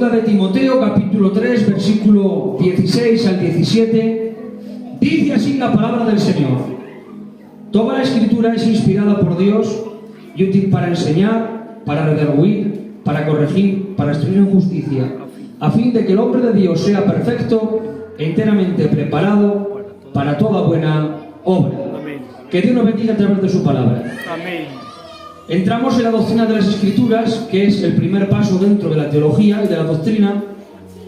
Segunda de Timoteo, capítulo 3, versículo 16 al 17, dice así la palabra del Señor: toda la Escritura es inspirada por Dios y útil para enseñar, para redarguir, para corregir, para instruir en justicia, a fin de que el hombre de Dios sea perfecto, enteramente preparado para toda buena obra. Amén. Que Dios nos bendiga a través de su palabra. Amén. Entramos en la doctrina de las Escrituras, que es el primer paso dentro de la teología y de la doctrina,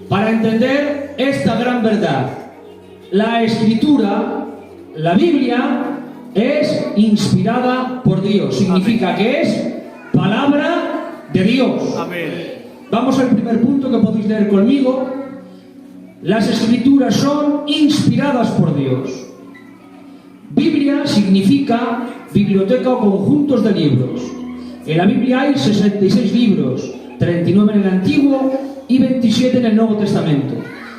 para entender esta gran verdad. La Escritura, la Biblia, es inspirada por Dios. Significa que es palabra de Dios. Amén. Vamos al primer punto que podéis leer conmigo. Las Escrituras son inspiradas por Dios. Biblia significa biblioteca o conjuntos de libros. En la Biblia hay 66 libros, 39 en el Antiguo y 27 en el Nuevo Testamento,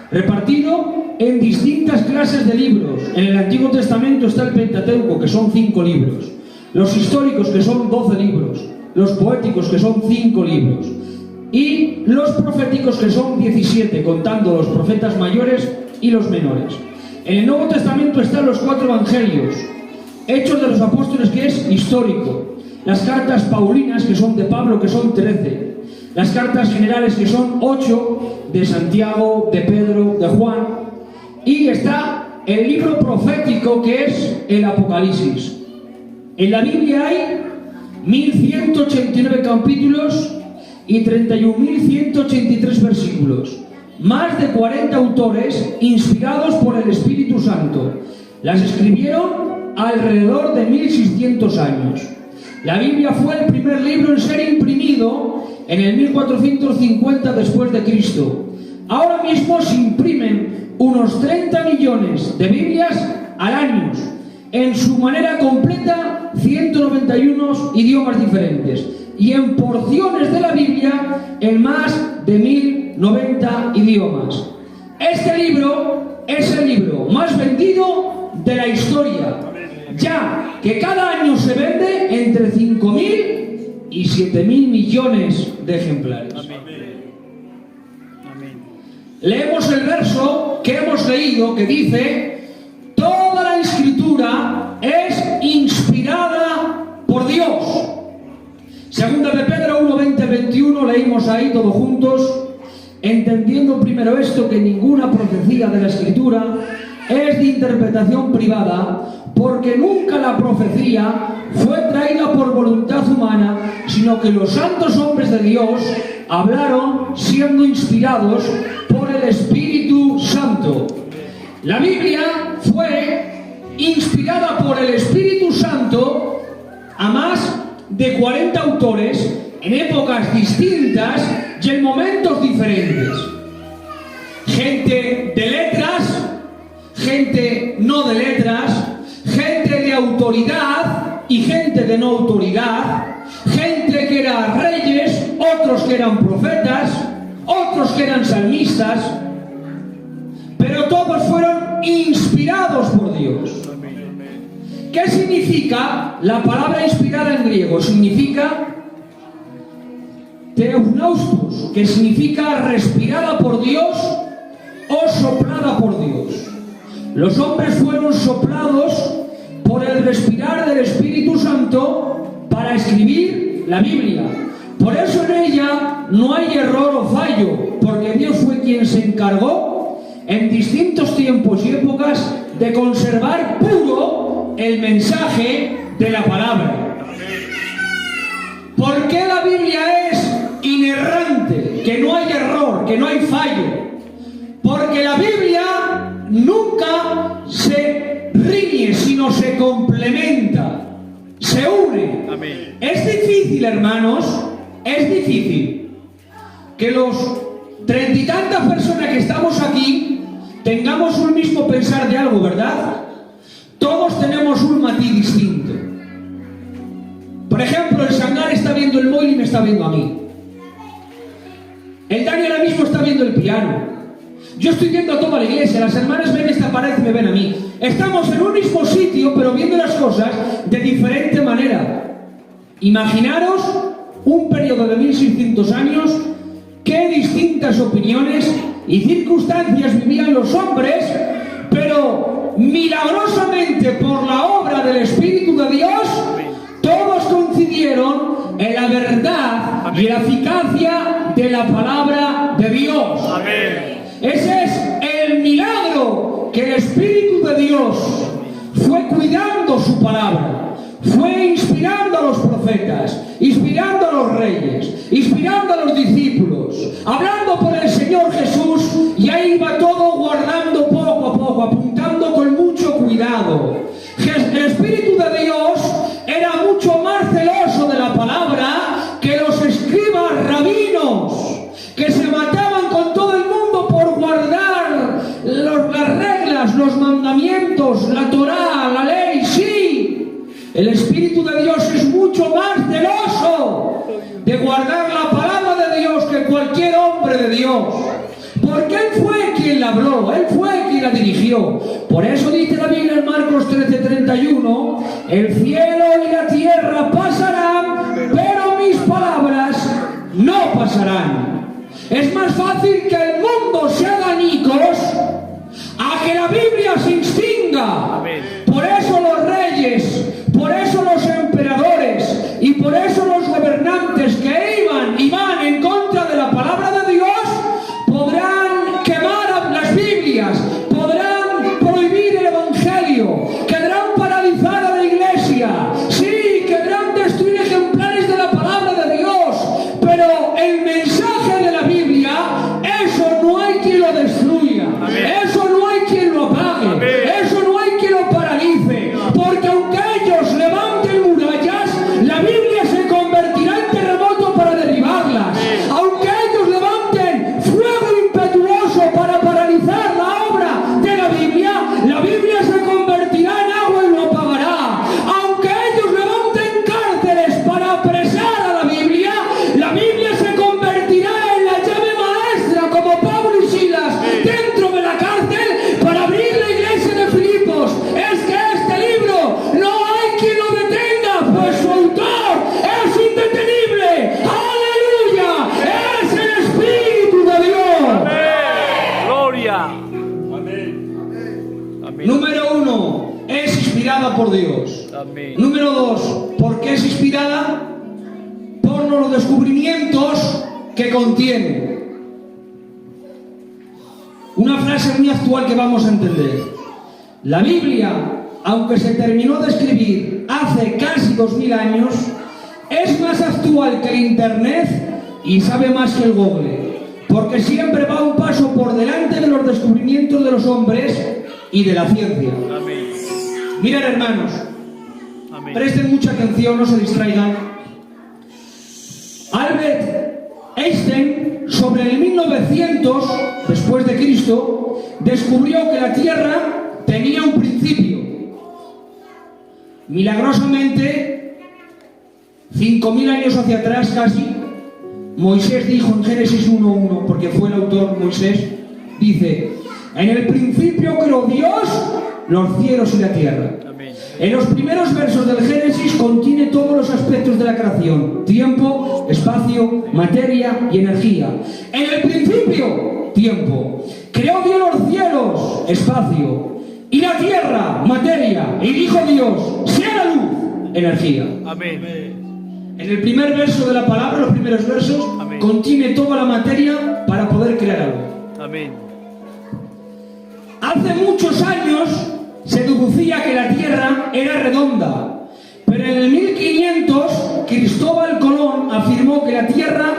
repartido en distintas clases de libros. En el Antiguo Testamento está el Pentateuco, que son 5 libros, los históricos, que son 12 libros, los poéticos, que son 5 libros, y los proféticos, que son 17, contando los profetas mayores y los menores. En el Nuevo Testamento están los 4 evangelios, Hechos de los Apóstoles, que es histórico, las cartas paulinas, que son de Pablo, que son 13, las cartas generales, que son 8, de Santiago, de Pedro, de Juan, y está el libro profético, que es el Apocalipsis. En la Biblia hay 1189 capítulos y 31.183 versículos. Más de 40 autores inspirados por el Espíritu Santo. Las escribieron alrededor de 1600 años. La Biblia fue el primer libro en ser imprimido en el 1450 después de Cristo. Ahora mismo se imprimen unos 30 millones de Biblias al año, en su manera completa 191 idiomas diferentes, y en porciones de la Biblia en más de 1090 idiomas. Este libro es el libro más vendido de la historia, ya que cada año se vende entre 5.000 y 7.000 millones de ejemplares. Leemos el verso que hemos leído, que dice: toda la Escritura es inspirada por Dios. Segunda de Pedro 1, 20, 21, leímos ahí todos juntos, entendiendo primero esto, que ninguna profecía de la Escritura es de interpretación privada, porque nunca la profecía fue traída por voluntad humana, sino que los santos hombres de Dios hablaron siendo inspirados por el Espíritu Santo. La Biblia fue inspirada por el Espíritu Santo a más de 40 autores en épocas distintas y en momentos diferentes. Gente de letras, gente no de letras, gente de autoridad y gente de no autoridad, gente que era reyes, otros que eran profetas, otros que eran salmistas, pero todos fueron inspirados por Dios. ¿Qué significa la palabra inspirada en griego? Significa theopneustos, que significa respirada por Dios o soplada por Dios. Los hombres fueron soplados por el respirar del Espíritu Santo para escribir la Biblia. Por eso en ella no hay error o fallo, porque Dios fue quien se encargó en distintos tiempos y épocas de conservar puro el mensaje de la palabra. ¿Por qué la Biblia es inerrante? Que no hay error, que no hay fallo. Porque la Biblia nunca se riñe, sino se complementa, se une. Amén. Es difícil, hermanos, es difícil que los 30 y tantas personas que estamos aquí tengamos un mismo pensar de algo, ¿verdad? Todos tenemos un matiz distinto. Por ejemplo, el Sangar está viendo el móvil y me está viendo a mí. El Dani ahora mismo está viendo el piano. Yo estoy viendo a toda la iglesia, las hermanas ven esta pared y me ven a mí. Estamos en un mismo sitio, pero viendo las cosas de diferente manera. Imaginaros un periodo de 1600 años que qué distintas opiniones y circunstancias vivían los hombres, pero milagrosamente por la obra del Espíritu de Dios, todos coincidieron en la verdad y la eficacia de la palabra de Dios. Ese es el milagro, que el Espíritu de Dios fue cuidando su palabra, fue inspirando a los profetas, inspirando a los reyes, inspirando a los discípulos, hablando por el Señor Jesús, y ahí iba todo guardando poco a poco, apuntando con mucho cuidado. El Espíritu de Dios era mucho más celoso de la palabra que los escribas rabinos, que se mataban con todo el mundo por guardar las reglas, los mandamientos, la Torá, la ley. Sí, el Espíritu de Dios es mucho más celoso de guardar la palabra de Dios que cualquier hombre de Dios, porque Él fue quien la habló, Él fue quien la dirigió. Por eso dice la Biblia en Marcos 13:31, el cielo y la tierra pasarán, pero mis palabras no pasarán. Es más fácil que el mundo se haga añicos a que la Biblia se extinga. Por eso los reyes, por eso los emperadores y por eso los gobernantes que iban y van en contra de la palabra de Dios podrán quemar las Biblias, podrán prohibir el Evangelio, querrán paralizar a la iglesia, sí, querrán destruir ejemplares de la palabra de Dios, pero el mensaje de la Biblia, eso no hay quien lo destruya, eso no hay quien lo apague, eso no hay quien lo paralice, porque aunque ellos levanten murallas, la Biblia se convertirá en terremoto para derribarlas. Aunque ellos levanten fuego impetuoso para paralizar la obra de la Biblia se convertirá en agua y lo apagará. Aunque ellos levanten cárceles para apresar a la Biblia se convertirá en la llave maestra, como Pablo y Silas dentro de la cárcel, para abrir la iglesia de Filipos. Es que este libro no hay quien lo detenga, pues su autor es indetenible. ¡Aleluya! Es el Espíritu de Dios. Gloria. Número 1, es inspirada por Dios. Amén. Número 2, ¿por qué es inspirada? Por los descubrimientos que contiene. Una frase muy actual que vamos a entender. La Biblia, aunque se terminó de escribir hace casi 2000 años, es más actual que el Internet y sabe más que el Google, porque siempre va un paso por delante de los descubrimientos de los hombres y de la ciencia. Amén. Miren, hermanos, Amén. presten mucha atención, no se distraigan. Albert Einstein, sobre el 1900 después de Cristo, descubrió que la Tierra tenía un principio. Milagrosamente, 5000 años hacia atrás casi, Moisés dijo en Génesis 1:1, porque fue el autor Moisés, dice: en el principio creó Dios los cielos y la tierra. Amén. En los primeros versos del Génesis contiene todos los aspectos de la creación: tiempo, espacio, materia y energía. En el principio, tiempo. Creó Dios los cielos, espacio, y la tierra, materia, y dijo Dios: sea la luz, energía. Amén. En el primer verso de la palabra, los primeros versos, Amén, contiene toda la materia para poder crear algo. Amén. Hace muchos años se deducía que la Tierra era redonda, pero en el 1500 Cristóbal Colón afirmó que la Tierra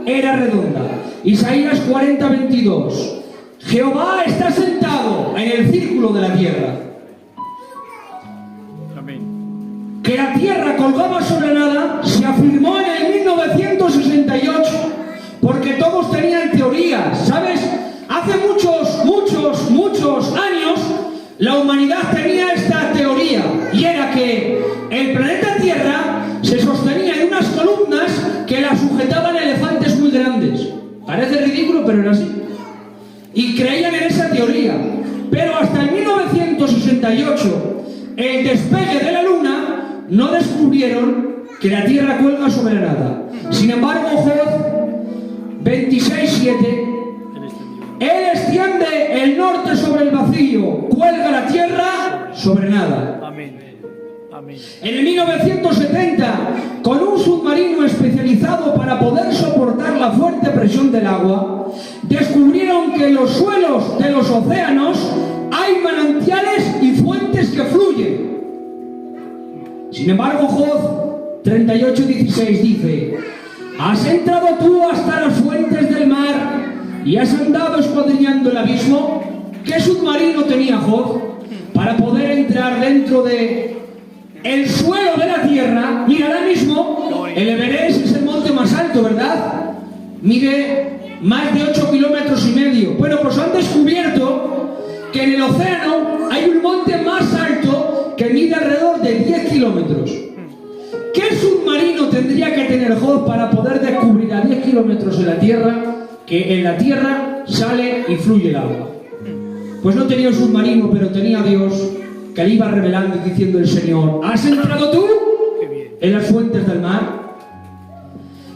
era redonda. Isaías 40:22. Jehová está sentado en el círculo de la tierra. Amén. Que la Tierra colgaba sobre nada se afirmó en el 1968, porque todos tenían teorías, ¿sabes? Hace muchos años la humanidad tenía esta teoría, y era que el planeta Tierra se sostenía en unas columnas que la sujetaban elefantes muy grandes. Parece ridículo, pero era así. Y creían en esa teoría. Pero hasta el 1968, el despegue de la Luna, no descubrieron que la Tierra cuelga sobre la nada. Sin embargo, 26:7. Él extiende el norte sobre el vacío, cuelga la tierra sobre nada. Amén. Amén. En el 1970, con un submarino especializado para poder soportar la fuerte presión del agua, descubrieron que en los suelos de los océanos hay manantiales y fuentes que fluyen. Sin embargo, Job 38:16 dice: ¿has entrado tú hasta las fuentes del mar y has andado escudriñando el abismo? ¿Qué submarino tenía Job para poder entrar dentro de el suelo de la tierra? Mira, ahora mismo el Everest es el monte más alto, ¿verdad? Mide más de 8,5 kilómetros. Bueno, pues han descubierto que en el océano hay un monte más alto que mide alrededor de 10 kilómetros. ¿Qué submarino tendría que tener Job para poder descubrir a 10 kilómetros de la tierra que en la tierra sale y fluye el agua? Pues no tenía un submarino, pero tenía a Dios, que le iba revelando y diciendo el Señor: ¿has entrado tú en las fuentes del mar?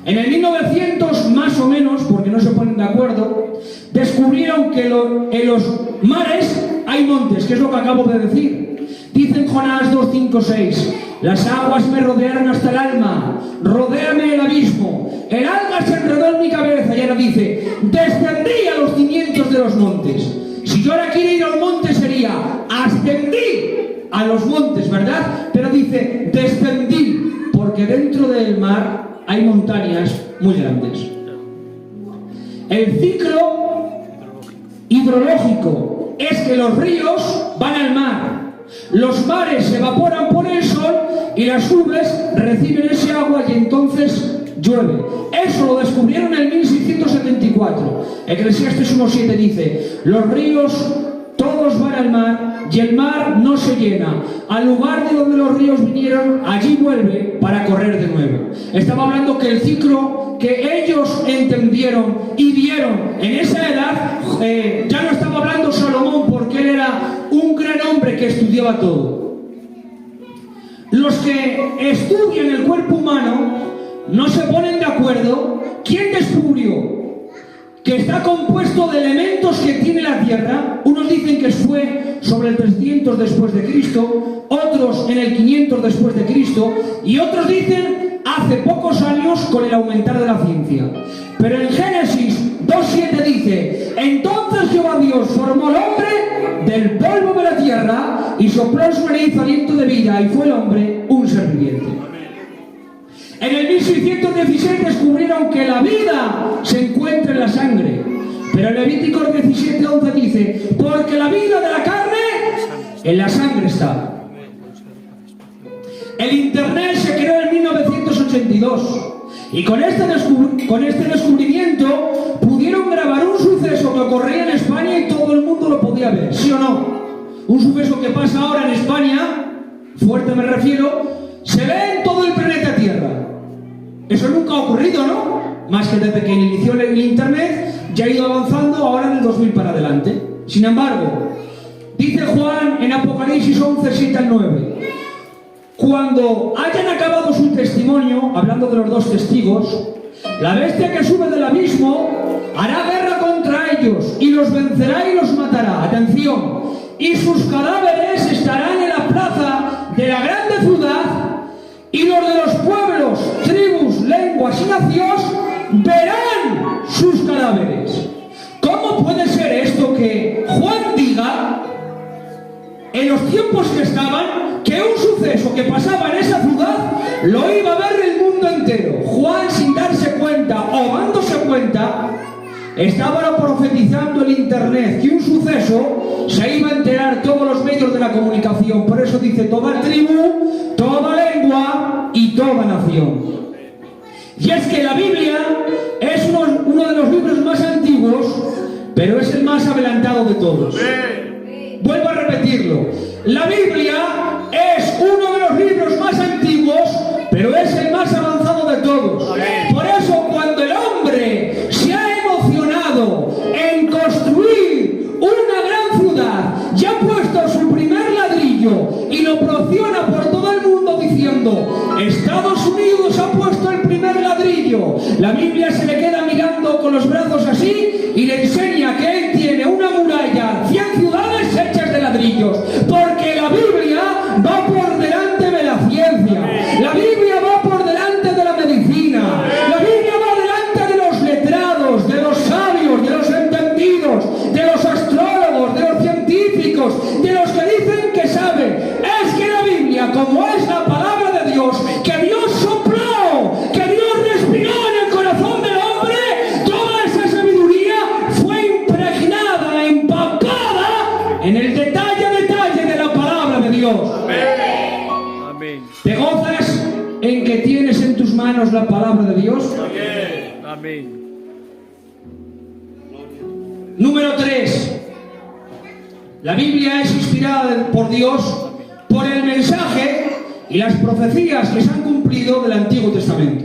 En el 1900 más o menos, porque no se ponen de acuerdo, descubrieron que en los mares hay montes, que es lo que acabo de decir. Dice en Jonás 2:5-6: las aguas me rodearon hasta el alma, rodéame el abismo, el alga se enredó en mi cabeza. Y ahora dice: descendí a los cimientos de los montes. Si yo ahora quiero ir a un monte sería: ascendí a los montes, ¿verdad? Pero dice: descendí, porque dentro del mar hay montañas muy grandes. El ciclo hidrológico es que los ríos van al mar, los mares se evaporan por el sol y las nubes reciben ese agua y entonces llueve. Eso lo descubrieron en 1674. Eclesiastes 1:7 dice: los ríos todos van al mar y el mar no se llena. Al lugar de donde los ríos vinieron, allí vuelve para correr de nuevo. Estaba hablando que el ciclo que ellos entendieron y vieron en esa edad, ya no estaba hablando Salomón, porque él era un gran hombre que estudiaba todo. Los que estudian el cuerpo humano no se ponen de acuerdo. ¿Quién descubrió que está compuesto de elementos que tiene la tierra? Unos dicen que fue sobre el 300 después de Cristo, otros en el 500 después de Cristo, y otros dicen hace pocos años con el aumentar de la ciencia. Pero en Génesis 2:7 dice: entonces Jehová Dios formó al hombre del polvo de la tierra y sopló en su nariz aliento de vida, y fue el hombre un ser viviente. En el 1616 descubrieron que la vida se encuentra en la sangre, pero en Levíticos 17:11 dice: porque la vida de la carne en la sangre está. El internet se creó en 1982 y con este descubrimiento pudieron grabar un suceso que ocurría en España y todo el mundo lo podía ver, ¿sí o no? Un suceso que pasa ahora en España, fuerte me refiero, se ve en todo el planeta Tierra. Eso nunca ha ocurrido, ¿no? Más que desde que inició el internet, ya ha ido avanzando ahora en el 2000 para adelante. Sin embargo, dice Juan en Apocalipsis 11:7-9: cuando hayan acabado su testimonio, hablando de los dos testigos, la bestia que sube del abismo hará guerra contra ellos y los vencerá y los matará. Atención: y sus cadáveres estarán en la plaza de la grande ciudad, y los de los pueblos, tribus, lenguas y naciones verán sus cadáveres. ¿Cómo puede ser esto que Juan diga, en los tiempos que estaban, que un suceso que pasaba en esa ciudad lo iba a ver el mundo entero? Juan, sin darse cuenta o dándose cuenta, estaba profetizando el internet, que un suceso se iba a enterar todos los medios de la comunicación. Por eso dice: toda tribu, toda lengua y toda nación. Y es que la Biblia es uno de los libros más antiguos, pero es el más adelantado de todos. Vuelvo a repetirlo: la Biblia es uno de los libros más antiguos, pero es el más avanzado de todos. Por eso, cuando el hombre se ha emocionado en construir una gran ciudad y ha puesto su primer ladrillo y lo promociona por todo el mundo diciendo: Estados Unidos ha puesto el primer ladrillo, la Biblia se le queda mirando con los Amén. ¿Te gozas en que tienes en tus manos la palabra de Dios? Amén. Número 3. La Biblia es inspirada por Dios por el mensaje y las profecías que se han cumplido del Antiguo Testamento.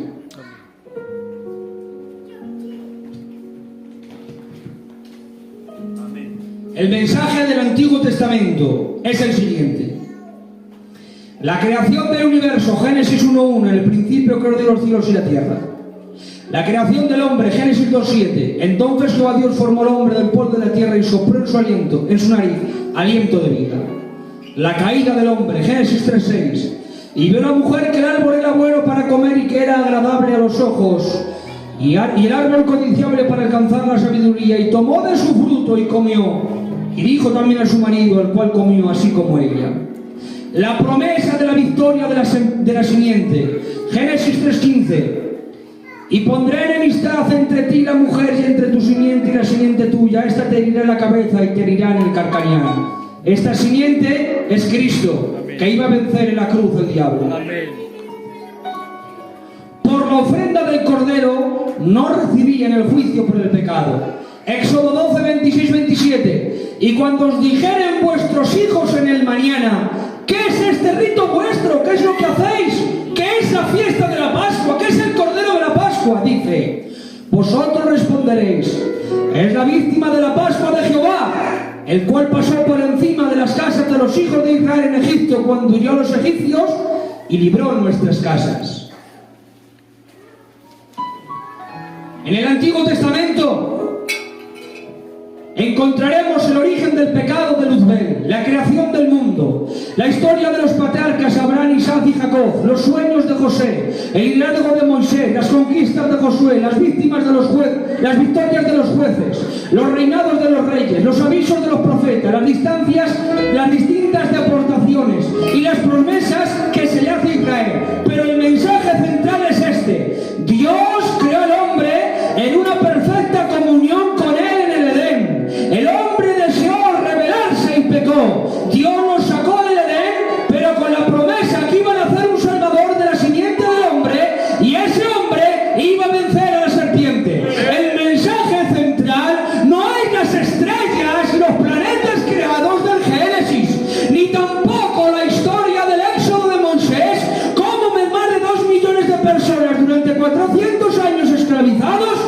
El mensaje del Antiguo Testamento es el siguiente. La creación del universo, Génesis 1:1, en el principio creó Dios los cielos y la tierra. La creación del hombre, Génesis 2:7. Entonces Jehová Dios formó al hombre del polvo de la tierra y sopló en su aliento, en su nariz, aliento de vida. La caída del hombre, Génesis 3:6. Y vio la mujer que el árbol era bueno para comer y que era agradable a los ojos, y el árbol codiciable para alcanzar la sabiduría, y tomó de su fruto y comió, y dijo también a su marido, el cual comió así como ella. La promesa de la victoria de la simiente, Génesis 3:15. Y pondré enemistad entre ti y la mujer, y entre tu simiente y la simiente tuya. Esta te herirá en la cabeza y te herirá en el carcañal. Esta simiente es Cristo, que iba a vencer en la cruz el diablo. Amén. Por la ofrenda del Cordero no recibían el juicio por el pecado. Éxodo 12, 26, 27. Y cuando os dijeren vuestros hijos en el mañana, ¿qué es este rito vuestro? ¿Qué es lo que hacéis? ¿Qué es la fiesta de la Pascua? ¿Qué es el Cordero de la Pascua? Dice, vosotros responderéis, es la víctima de la Pascua de Jehová, el cual pasó por encima de las casas de los hijos de Israel en Egipto cuando hirió a los egipcios y libró nuestras casas. En el Antiguo Testamento encontraremos el origen del pecado de Luzbel, la creación del mundo, la historia de los patriarcas Abraham, Isaac y Jacob, los sueños de José, el liderazgo de Moisés, las conquistas de Josué, las víctimas de los las victorias de los jueces, los reinados de los reyes, los avisos de los profetas, las distintas deportaciones y las promesas que se le hace a Israel. Pero el mensaje central es este: Dios creó al hombre en una perfecta comunión con él en el Edén. El hombre deseó rebelarse y pecó. Dios nos sacó del Edén, pero con la promesa que iban a hacer un salvador de la simiente del hombre, y ese hombre iba a vencer a la serpiente. El mensaje central no es las estrellas y los planetas creados del Génesis, ni tampoco la historia del éxodo de Moisés, cómo más de 2 millones de personas durante 400 años esclavizados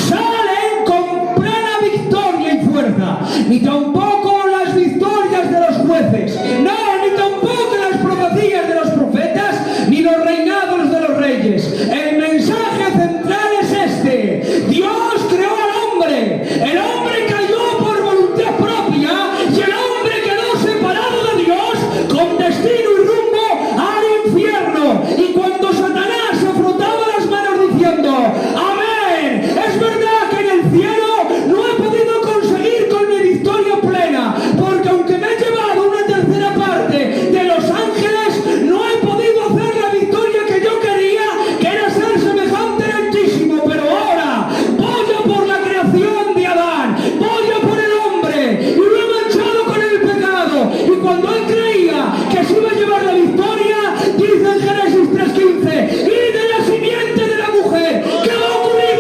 salen con plena victoria y fuerza, ni tampoco las victorias de los jueces, no, ni tampoco las profecías de los profetas, ni los reinados de los reyes. El mensaje central es este: Dios creó al hombre, el hombre cayó por voluntad propia, y el hombre quedó separado de Dios con destino y rumbo al infierno. Y cuando Satanás se frotaba las manos diciendo, amén, es verdad que en el cielo no he podido conseguir con mi victoria plena, porque aunque me he llevado una tercera parte de los ángeles, no he podido hacer la victoria que yo quería, que era ser semejante al Altísimo. Pero ahora voy a por la creación de Adán, voy a por el hombre, y lo he manchado con el pecado. Y cuando él creía que se iba a llevar la victoria, dice en Génesis 3:15, y de la simiente de la mujer, ¿qué va a ocurrir?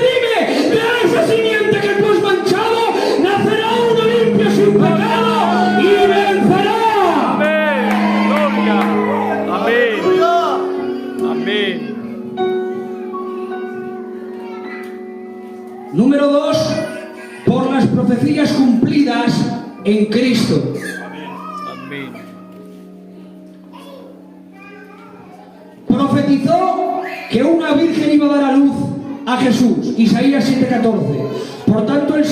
Dime, de esa simiente que tú has manchado, nacerá uno limpio sin pecado y vencerá. Amén. Gloria. Amén. Amén. Número 2, por las profecías cumplidas en Cristo. Amén. Profetizó que una virgen iba a dar a luz a Jesús, Isaías 7:14. Por tanto el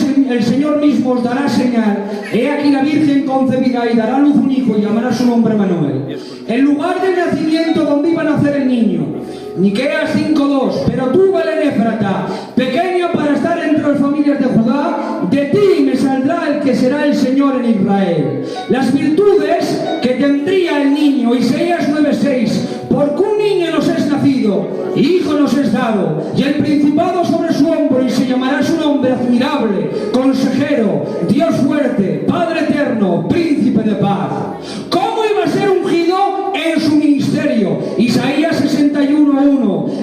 Señor mismo os dará señal: he aquí la virgen concebirá y dará a luz un hijo y llamará su nombre Manuel. El lugar del nacimiento donde iba a nacer el niño, Miqueas 5:2. Pero tú, Belén Éfrata, pequeña para estar entre las familias de Judá, de ti me saldrá el que será el Señor en Israel. Las virtudes que tendría el niño, Isaías 9:6. Porque un niño nos es nacido, hijo nos es dado, y el principado sobre su hombro, y se llamará su nombre admirable, consejero, Dios fuerte, Padre eterno, príncipe de paz. ¿Cómo iba a ser ungido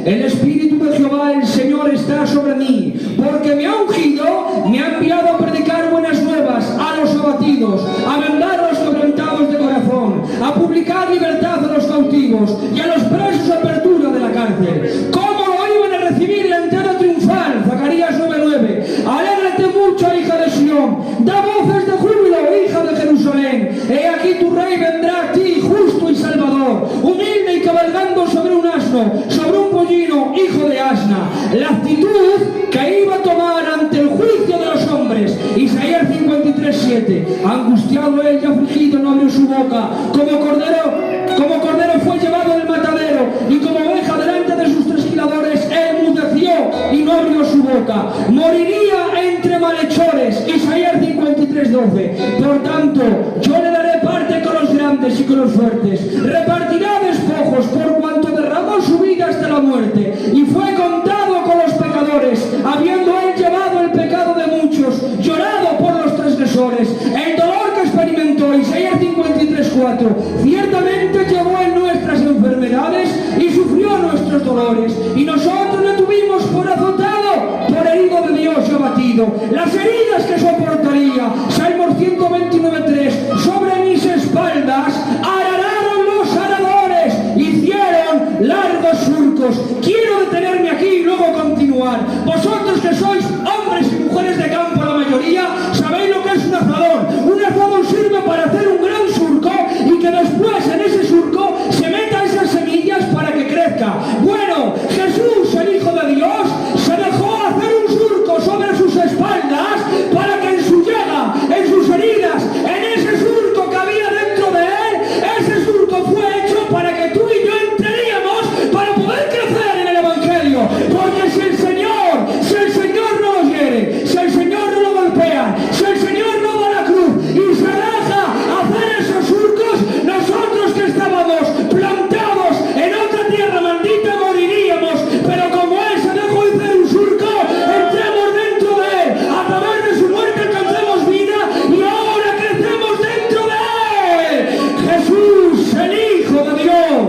el Espíritu de Jehová, el Señor, está sobre mí, porque me ha ungido, me ha enviado a predicar buenas nuevas a los abatidos, a vendar a los quebrantados de corazón, a publicar libertad a los cautivos y a los presos apertura de la cárcel. ¿Cómo lo iban a recibir la entrada triunfal? Zacarías 9:9. Alégrate mucho, hija de Sión, da voces de júbilo, hija de Jerusalén. He aquí tu rey vendrá a ti, justo y salvador, humilde y cabalgando sobre un asno, sobre un pollino, hijo de asna. La actitud que iba a tomar ante el juicio de los hombres. Isaías 53:7. Angustiado él y afligido no abrió su boca, como cordero fue llevado del matadero, y como oveja delante de sus trasquiladores enmudeció y no abrió su boca. Moriría entre malhechores. Isaías 53:12. Por tanto, yo le daré parte con los grandes y con los fuertes. Repartirá despojos por cuanto derramó su vida hasta la muerte, y fue contado con los pecadores, habiendo él llevado el pecado de muchos, llorado por los transgresores. El dolor que experimentó, Isaías 53:4. Ciertamente llevó en nuestras enfermedades y sufrió nuestros dolores, y nosotros le tuvimos por azotado, por herido de Dios y abatido. Las heridas que soportaría, Salmos 129:3. Sobre mis espaldas araron los aradores, hicieron largos surcos. Quiero detenerme aquí y luego continuar. Vosotros que sois hombres y mujeres de campo, la mayoría, sabéis lo que es un azadón. Un azadón sirve para hacer un gran surco y que después en ese surco se metan esas semillas para que crezca. Bueno, Jesús, el Hijo de Dios, se dejó hacer un surco sobre sus espaldas para que en su llaga, en sus heridas, en ese surco que había dentro de él, ese surco fue hecho para que tú y yo entraríamos para poder crecer en el Evangelio. Porque si el Señor no lo hiere, si el Señor no lo golpea, si el Señor no va a la cruz y se deja hacer esos surcos, nosotros que estábamos plantados en otra tierra maldita moriríamos. Pero como Él se dejó hacer un surco, entremos dentro de Él, a través de su muerte alcanzamos vida y ahora crecemos dentro de Él. Jesús, el Hijo de Dios.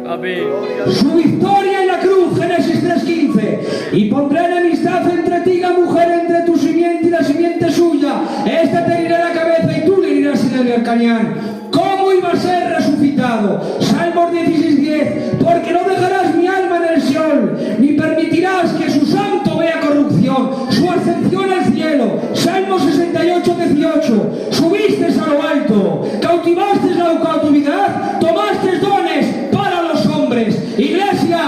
Amén. Su victoria en la cruz, Génesis 3:15. Y pondré enemistad entre ti y la mujer, entre tu simiente y la simiente suya. Esta te herirá la cabeza y tú le herirás en el calcañán. ¿Cómo iba a ser resucitado? Salmos 16:10. Porque no dejarás mi alma en el Seol, ni permitirás que su santo vea corrupción. Su ascensión al cielo. Salmos 68:18. Subiste a lo alto, cautivaste la cautividad, tomaste dones para los hombres. Iglesia,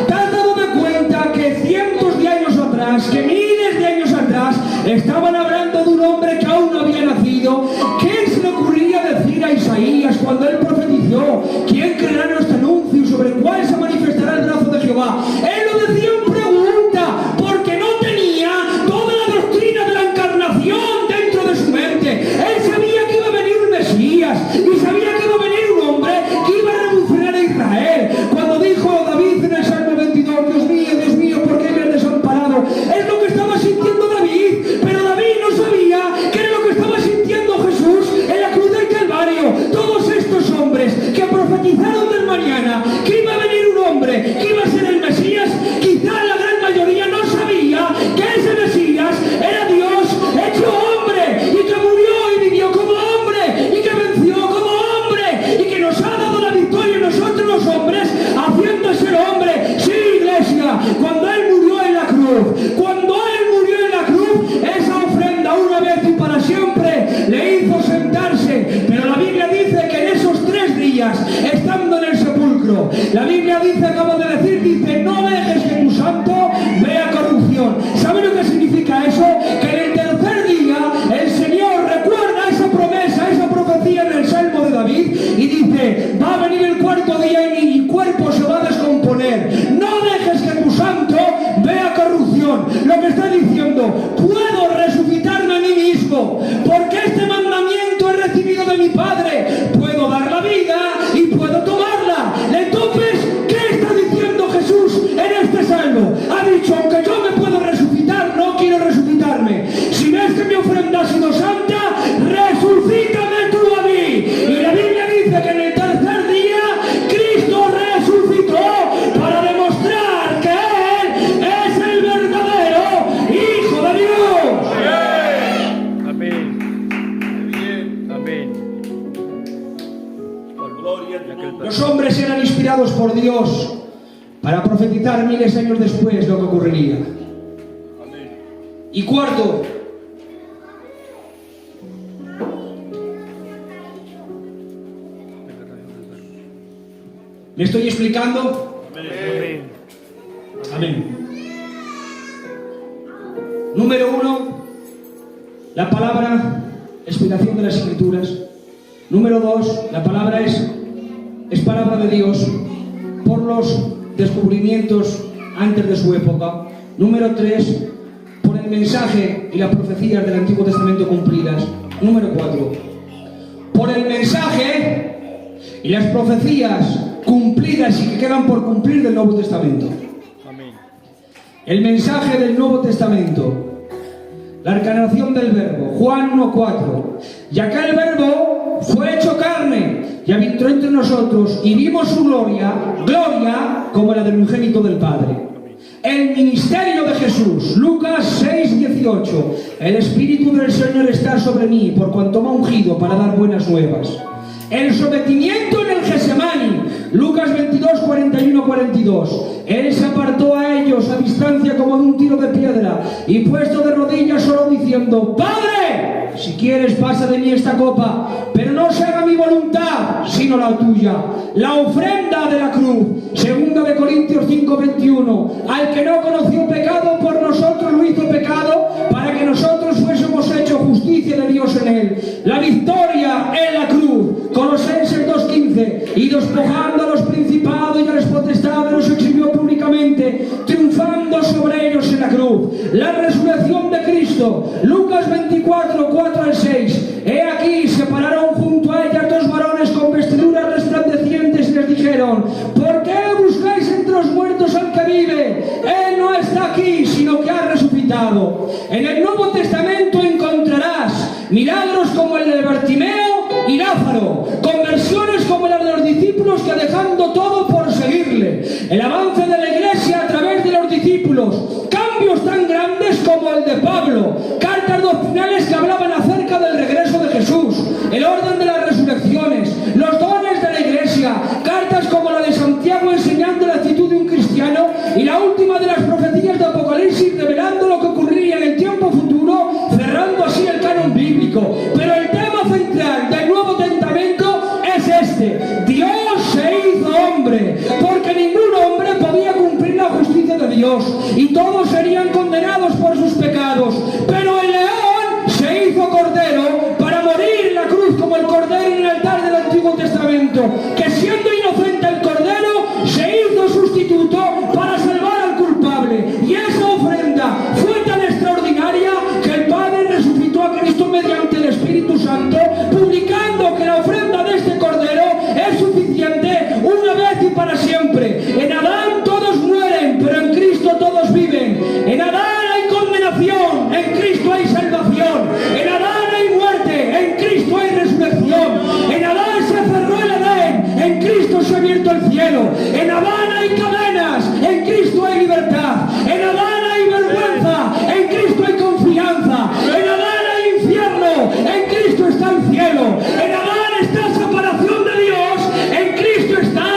¿te has dado de cuenta que cientos de años atrás, que miles de años atrás, estaban hablando de un hombre que aún no había nacido? ¿Qué se le ocurría decir a Isaías cuando él profetizó? ¿Quién creerá nuestro anuncio sobre cuál se manifestará el brazo de Jehová? Él lo decía en pregunta, porque no tenía toda la doctrina de la encarnación dentro de su mente. Él sabía que iba a venir un Mesías, y sabía que iba a venir un hombre que iba a revolucionar a Israel. Cuando dijo David en el Salmo 22, Dios mío, ¿por qué me has desamparado? Es lo que estaba sintiendo David, pero David no sabía que era lo que estaba sintiendo Jesús en la cruz del Calvario. Todos estos hombres que profetizaron del mañana que iba a venir un hombre que iba a ser el Mesías, quizá la gran mayoría no sabía que ese Mesías era Dios hecho hombre, y que murió y vivió como hombre, y que venció como hombre, y que nos ha dado la victoria a nosotros los hombres haciendo ser hombre. Sí, iglesia, cuando Él murió en la cruz, esa ofrenda una vez y para siempre le hizo sentarse. Pero la Biblia dice que en esos 3 días, estando en el sepulcro, la Biblia dice, acabo de decir, dice, no dejes que tu santo vea corrupción. ¿Sabe lo que significa eso? Que en el tercer día el Señor recuerda esa promesa, esa profecía en el Salmo de David, y dice, va a venir el 4.º día y mi cuerpo se va a descomponer. No dejes que tu santo vea corrupción. Lo que está diciendo, puedo resucitarme a mí mismo, porque este mandamiento he recibido de mi Padre. Puedo dar la vida y puedo tomarla. Entonces, ¿qué está diciendo Jesús en este salmo? Ha dicho, aunque yo me puedo resucitar, no quiero resucitarme. Si ves que mi ofrenda ha sido santa, resucítame tú a mí. Y la Biblia dice que en el tercer día Cristo Los hombres eran inspirados por Dios para profetizar miles de años después lo que ocurriría. Y cuarto, ¿me estoy explicando? Amén. Amén. Número 1, la palabra, explicación de las Escrituras. Número 2, la palabra es palabra de Dios por los descubrimientos antes de su época. Número 3, por el mensaje y las profecías del Antiguo Testamento cumplidas. Número 4, por el mensaje y las profecías cumplidas y que quedan por cumplir del Nuevo Testamento. Amén. El mensaje del Nuevo Testamento, la encarnación del Verbo, Juan 1:4. Y aquel Verbo fue hecho carne y habitó entre nosotros y vimos su gloria, gloria como la del unigénito del Padre. El ministerio de Jesús, Lucas 6:18. El Espíritu del Señor está sobre mí, por cuanto me ha ungido para dar buenas nuevas. El sometimiento en el Getsemani, Lucas 22:41-42. Él se apartó a ellos a distancia como de un tiro de piedra y puesto de rodillas oró diciendo: Padre, si quieres pasa de mí esta copa, pero no se haga mi voluntad sino la tuya. La ofrenda de la cruz, 2 Corintios 5:21. Al que no conoció pecado, por nosotros lo hizo pecado, para que nosotros fuésemos hechos justicia de Dios en él. La victoria en la cruz, Colosenses 2:15. Y despojando a los principados y a las potestades los exhibió públicamente, triunfando sobre ellos en la cruz. La resurrección de Cristo, Lucas 24:4-6. He aquí separaron junto a ellas dos varones con vestiduras resplandecientes y les dijeron: ¿por qué buscáis entre los muertos al que vive? Él no está aquí, sino que ha resucitado. En el Nuevo Testamento encontrarás milagros como el de Bartimeo y Lázaro, conversiones como las de los discípulos que dejando todo por seguirle, el avance de la iglesia a través de los discípulos, cambios tan grandes como el de Pablo, cartas doctrinales que hablaban acerca del regreso de Jesús, el orden de las resurrecciones, los dones de la iglesia, cartas como la de Santiago enseñando la actitud de un cristiano, y la última de las profecías de Apocalipsis revelando lo que ocurriría en el tiempo futuro, cerrando así el canon bíblico. Pero el tema central del Nuevo Testamento es este: Dios se hizo hombre, porque ningún hombre podía cumplir la justicia de Dios y todos serían condenados por sus pecados, pero el león se hizo cordero para morir en la cruz como el cordero en el altar del Antiguo Testamento, que siendo inocente el cordero se hizo sustituto para salvar al culpable, y esa ofrenda fue tan extraordinaria que el Padre resucitó a Cristo mediante el Espíritu Santo, publicando que la ofrenda de este cordero es suficiente una vez y para siempre. En Adán todos mueren, pero en Cristo todos viven. En Adán hay condenación, en Cristo hay salvación. En Adán hay muerte, en Cristo hay resurrección. En Adán se cerró el Edén, en Cristo se ha abierto el cielo. En Adán hay cadenas, en Cristo hay libertad. En Adán hay vergüenza, en Cristo hay confianza. En Adán hay infierno, en Cristo está el cielo. En Adán está separación de Dios, en Cristo está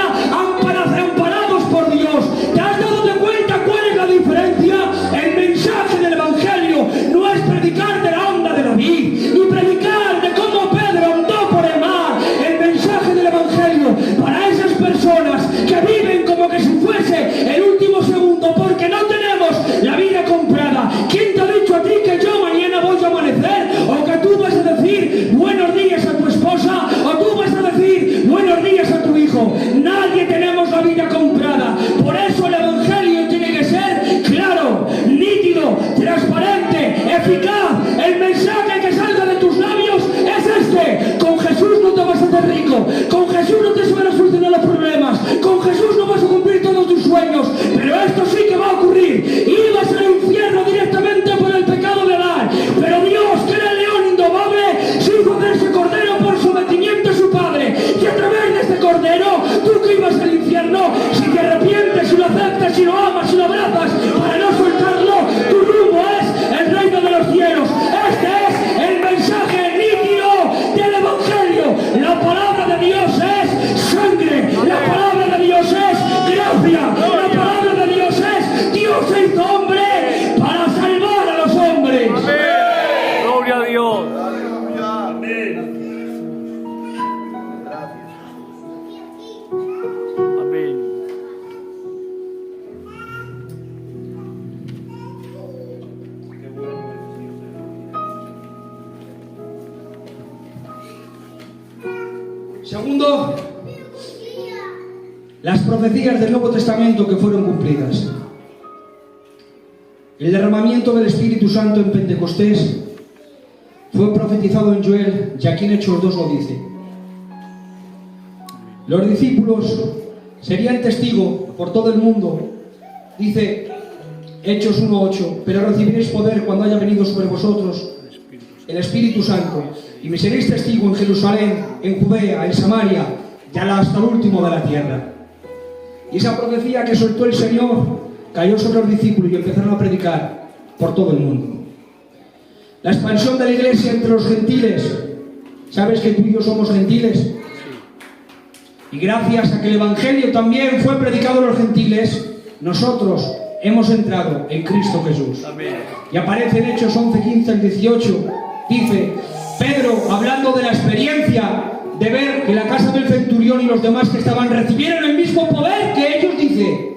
amparados por Dios. ¿Te has dado de cuenta cuál es la diferencia? El mensaje del Evangelio no es predicar de la onda de David, ni predicar de cómo Pedro andó por el mar. El mensaje del Evangelio para esas personas que viven como que si fuese el último segundo, porque no tenemos la vida comprada. ¿Quién te ha dicho a ti que yo mañana voy a amanecer? O que tú vas a decir buenos días a tu esposa, o tú vas a decir buenos días a tu hijo. Nadie tenemos la vida comprada. Por eso el Evangelio tiene que ser claro, nítido, transparente, eficaz. El mensaje que salga de tus labios es este: con Jesús no te vas a hacer rico, con Jesús no te van a solucionar los problemas, con Jesús no vas a cumplir todos tus sueños, pero esto sí que va a ocurrir. Ibas al infierno directamente por el pecado de Adán, pero Dios, que era el león indomable, se hizo de ese cordero por sometimiento a su Padre, y a través de este cordero, tú que ibas al infierno, si te arrepientes, si lo aceptas, si lo amas, si lo abrazas, para no soltarlo, tu rumbo es el reino de los cielos. Este es el mensaje nítido del Evangelio. La palabra de Dios Segundo, las profecías del Nuevo Testamento que fueron cumplidas. El derramamiento del Espíritu Santo en Pentecostés fue profetizado en Joel, y aquí en Hechos 2 lo dice. Los discípulos serían testigos por todo el mundo. Dice Hechos 1:8, pero recibiréis poder cuando haya venido sobre vosotros el Espíritu Santo, y me seréis testigo en Jerusalén, en Judea, en Samaria, y hasta el último de la tierra. Y esa profecía que soltó el Señor cayó sobre los discípulos y empezaron a predicar por todo el mundo. La expansión de la iglesia entre los gentiles. ¿Sabes que tú y yo somos gentiles? Y gracias a que el Evangelio también fue predicado a los gentiles, nosotros hemos entrado en Cristo Jesús. Amén. Y aparece en Hechos 11, 15 al 18. Dice Pedro, hablando de la experiencia de ver que la casa del centurión y los demás que estaban recibieron el mismo poder que ellos, dice: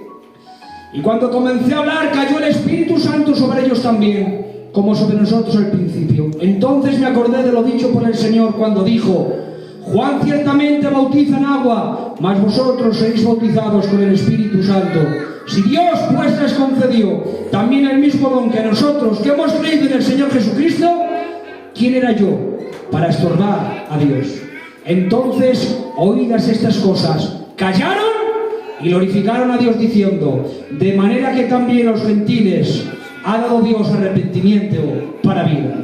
y cuando comencé a hablar, cayó el Espíritu Santo sobre ellos también, como sobre nosotros al principio. Entonces me acordé de lo dicho por el Señor cuando dijo: Juan ciertamente bautiza en agua, mas vosotros seréis bautizados con el Espíritu Santo. Si Dios pues les concedió también el mismo don que a nosotros, que hemos creído en el Señor Jesucristo, ¿quién era yo para estorbar a Dios? Entonces, oídas estas cosas, callaron y glorificaron a Dios diciendo: de manera que también los gentiles ha dado Dios arrepentimiento para vida.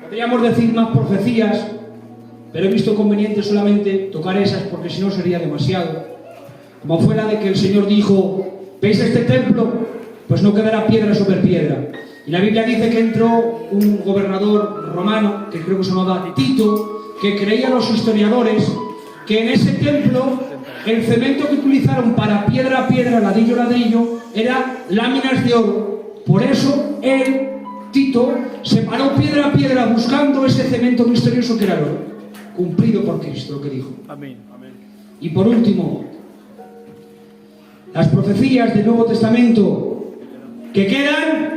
Podríamos decir más profecías, pero he visto conveniente solamente tocar esas porque si no sería demasiado. Como fue la de que el Señor dijo: ¿veis este templo? Pues no quedará piedra sobre piedra. Y la Biblia dice que entró un gobernador romano, que creo que se llamaba Tito, que creía los historiadores que en ese templo el cemento que utilizaron para piedra a piedra, ladrillo a ladrillo, era láminas de oro. Por eso él, Tito, separó piedra a piedra buscando ese cemento misterioso que era el oro, cumplido por Cristo, lo que dijo. Amén. Amén. Y por último, las profecías del Nuevo Testamento que quedan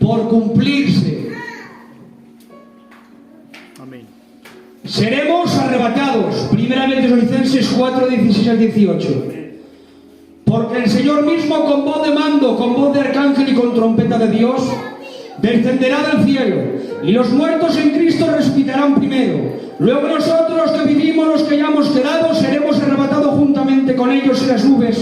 por cumplirse. Amén. Seremos arrebatados. Primeramente Tesalonicenses 4, 16 al 18. Porque el Señor mismo, con voz de mando, con voz de arcángel y con trompeta de Dios, descenderá del cielo, y los muertos en Cristo resucitarán primero. Luego nosotros, los que vivimos, los que hayamos quedado, seremos arrebatados juntamente con ellos en las nubes,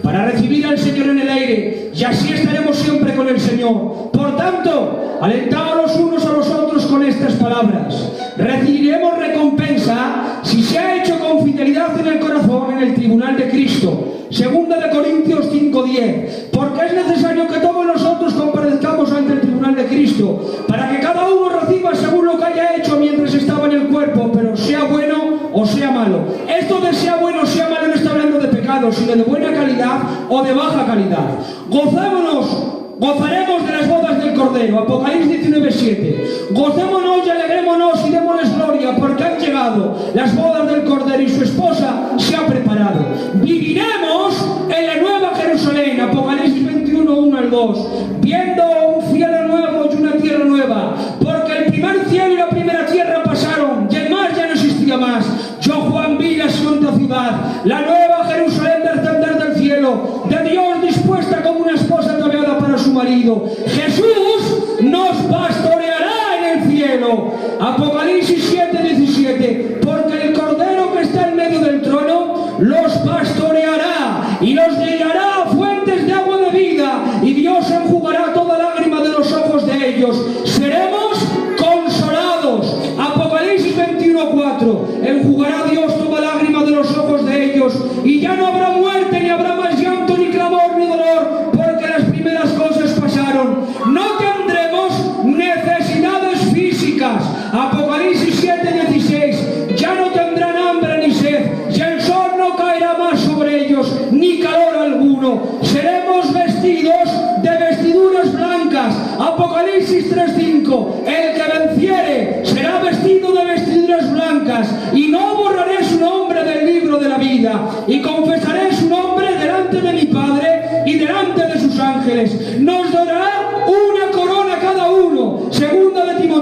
para recibir al Señor en el aire, y así estaremos siempre con el Señor. Por tanto, alentaos los unos a los otros con estas palabras. Recibiremos recompensa si se ha hecho con fidelidad en el corazón en el tribunal de Cristo. Segunda de Corintios 5:10. Porque es necesario que todos nosotros comparezcamos ante el tribunal de Cristo, para que cada uno reciba según lo que haya hecho mientras estaba en el cuerpo, pero sea bueno o sea malo. Esto de sea bueno o sea malo no está hablando de pecado, sino de buena calidad o de baja calidad. Gozaremos de las bodas del Cordero. Apocalipsis 19:7. Gocémonos y alegrémonos y démosles gloria, porque han llegado las bodas del Cordero y su esposa se ha preparado. Viviremos en la nueva Jerusalén. Apocalipsis 21, 1 al 2. Viendo un cielo nuevo y una tierra nueva, porque el primer cielo y la primera tierra pasaron y el mar ya no existía más. Yo, Juan, vi la santa ciudad, la nueva Jerusalén, descender del cielo, de Dios, dispuesta como una esposa ataviada para su marido. Jesús nos pastoreará en el cielo. Apocalipsis 7:17. Porque el Cordero que está en medio del trono los pastoreará y los guiará a fuentes de agua de vida, y Dios enjugará toda lágrima de los ojos de ellos. Seremos consolados. Apocalipsis 21:4. Enjugará Dios toda lágrima de los ojos de ellos, y ya no habrá muerte, ni habrá más llanto, ni clamor, ni dolor, porque las primeras cosas pasaron. No tendremos necesidades físicas. Apocalipsis 7:16. Ya no tendrán hambre ni sed, y el sol no caerá más sobre ellos, ni calor alguno. Seremos vestidos de vestiduras blancas. Apocalipsis 3:5. El que venciere será vestido de vestiduras blancas, y no borraré su nombre del libro de la vida, y confesaré su nombre delante de mi Padre y delante de sus ángeles. Nos dará una corona cada uno. Segunda de Timoteo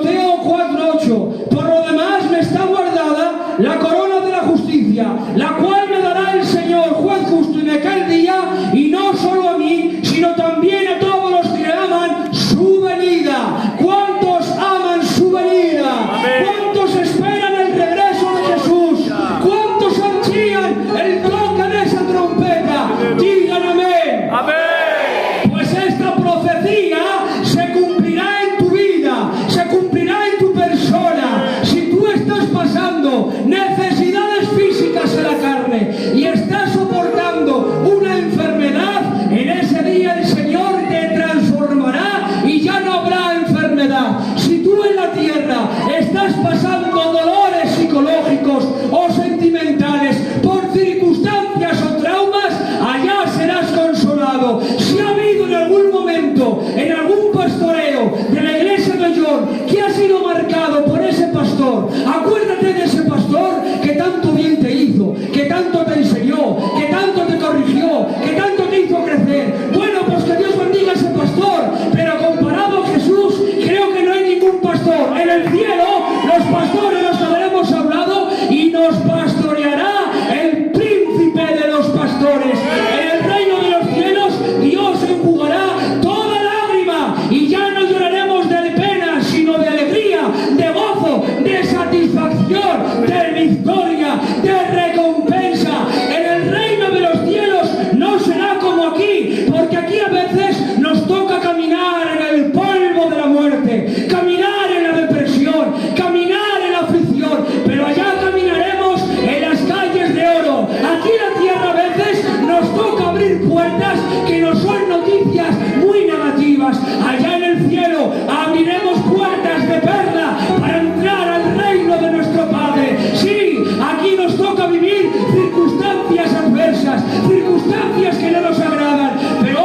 tú en la tierra estás pasando dolores psicológicos o sentimentales por circunstancias o traumas, allá serás consolado. Si ha habido en algún momento, en algún pastoreo de la iglesia de John que ha sido marcado por ese pastor, acuérdate de ese pastor que tanto bien te hizo, que tanto te enseñó, que tanto te corrigió, que tanto te hizo crecer. Bueno, pues que Dios bendiga a ese pastor, pero comparado a Jesús, creo que no hay ningún pastor. En el cielo, los pastores los habremos hablado y nos pastoreará el príncipe de los pastores. En el reino de los cielos, Dios enjugará toda lágrima y ya no lloraremos de pena, sino de alegría, de gozo, de satisfacción, de victoria, de recompensa. En el reino de los cielos no será como aquí, porque aquí a veces nos toca caminar en el polvo de la muerte, caminar en la depresión, caminar en la aflicción, pero allá caminaremos en las calles de oro. Aquí en la tierra a veces nos toca abrir puertas que nos son noticias muy negativas. Allá en el cielo abriremos puertas de perla para entrar al reino de nuestro Padre. Sí, aquí nos toca vivir circunstancias adversas, circunstancias que no nos agradan, pero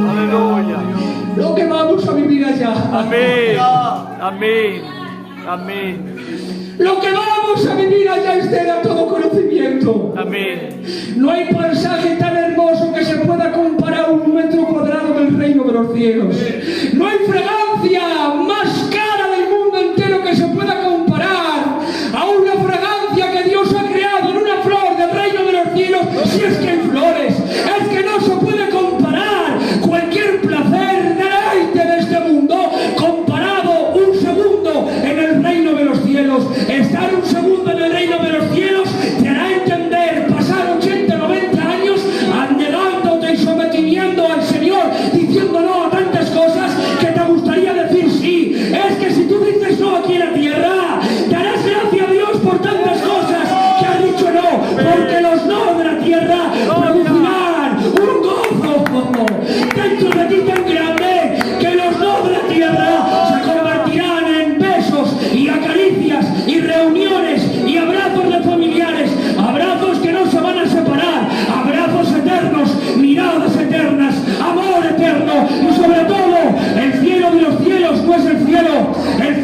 Aleluya. lo que vamos a vivir allá. Amén. Amén. Amén. Lo que vamos a vivir allá excede todo conocimiento. Amén. No hay paisaje tan hermoso que se pueda comparar a un metro cuadrado del reino de los cielos. No hay fragancia más cara del mundo entero que se pueda comparar a una fragancia que Dios ha creado en una flor del reino de los cielos. Si es que hay flores, es que no se puede comparar cualquier placer, deleite de este mundo comparado un segundo en el reino de los cielos. Estar un segundo en el reino de los cielos te hará entender pasar 80, 90 años anhelándote y sometiendo al Señor, diciendo no a tantas cosas que te gustaría decir sí. Es que si tú dices no aquí en la tierra, darás gracias a Dios por tantas cosas que has dicho no, porque los no de la tierra producirán un gozo dentro de ti tan grande que los no de la tierra se convertirán en besos y acaricias y reuniones y abrazos de familiares, abrazos que no se van a separar, abrazos eternos, miradas eternas, amor eterno y sobre todo el cielo de los cielos no es el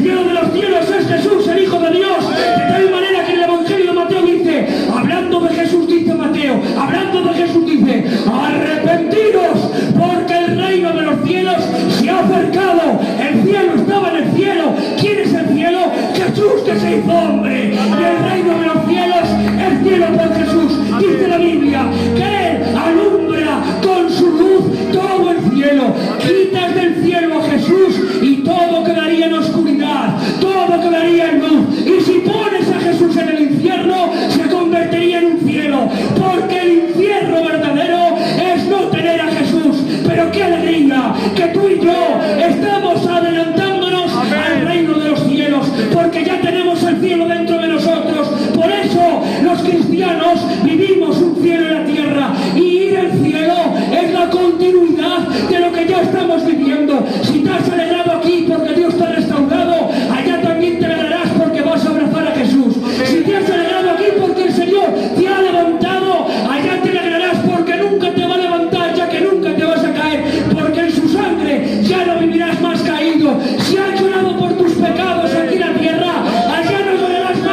cielo de los cielos es Jesús, el Hijo de Dios, de tal manera que en el Evangelio de Mateo dice, hablando de Jesús dice Mateo, hablando de Jesús dice, arrepentiros porque el reino de los cielos se ha acercado. El cielo estaba en el cielo. ¿Quién es el cielo? Jesús, que se hizo hombre. Y el reino de los cielos es cielo por Jesús. Dice la Biblia que Él alumbra con su luz todo el cielo. Quitas del cielo a Jesús y todo quedaría en oscuridad, todo quedaría en luz. Y si pones a Jesús en el infierno, se convertiría en un cielo, porque el infierno verdadero es no tener a Jesús. Pero qué alegría que tú y yo estamos adelantándonos al reino de los cielos, porque ya tenemos el cielo dentro de nosotros. Por eso los cristianos vivimos un cielo en la tierra, y ir al cielo es la continuidad de lo que ya estamos viviendo. Si te has alegrado aquí porque Dios te ha restaurado, allá también te alegrarás porque vas a abrazar a Jesús. Si te has alegrado aquí porque el Señor te ha levantado, allá te alegrarás porque nunca te va a levantar, ya que nunca te vas a caer, porque en su sangre ya no vivirás más caído. Si has llorado por tus pecados aquí en la tierra, allá no llorarás más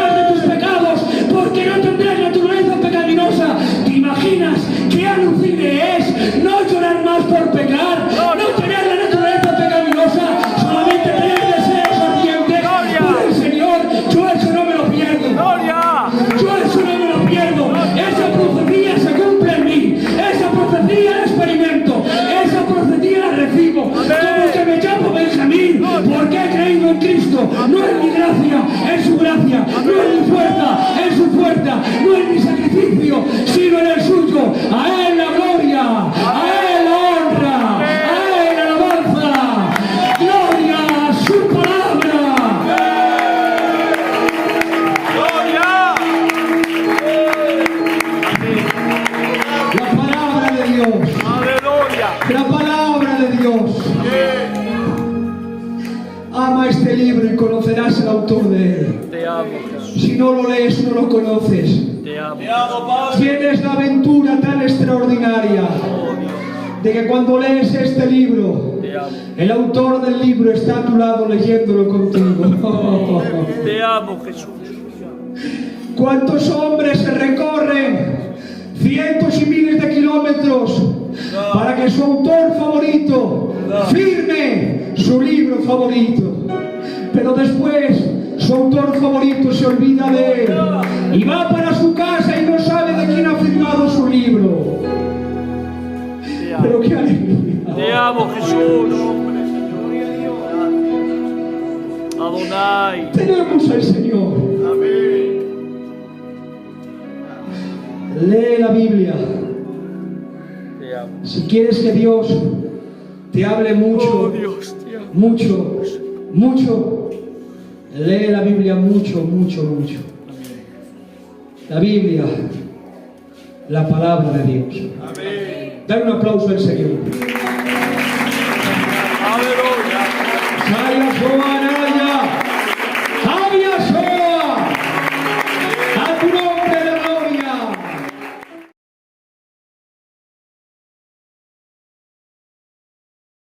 Ama este libro y conocerás el autor de él. Te amo, Jesús. Si no lo lees, no lo conoces. Te amo. Tienes la aventura tan extraordinaria Oh, Dios. de que cuando lees este libro, Te amo. el autor del libro está a tu lado leyéndolo contigo. Te amo, Jesús. ¿Cuántos hombres se recorren cientos y miles de kilómetros para que su autor favorito firme su libro favorito? Pero después su autor favorito se olvida de él y va para su casa y no sabe de quién ha firmado su libro. Te amo. Pero qué alegría. Te amo, Jesús. Adonai. Tenemos al Señor. Lee la Biblia. Te amo. Si quieres que Dios te hable Oh, mucho, Dios, te amo. mucho, mucho, lee la Biblia mucho, mucho, mucho. La Biblia, la palabra de Dios. Dale un aplauso al Señor. Aleluya. Saya Joana.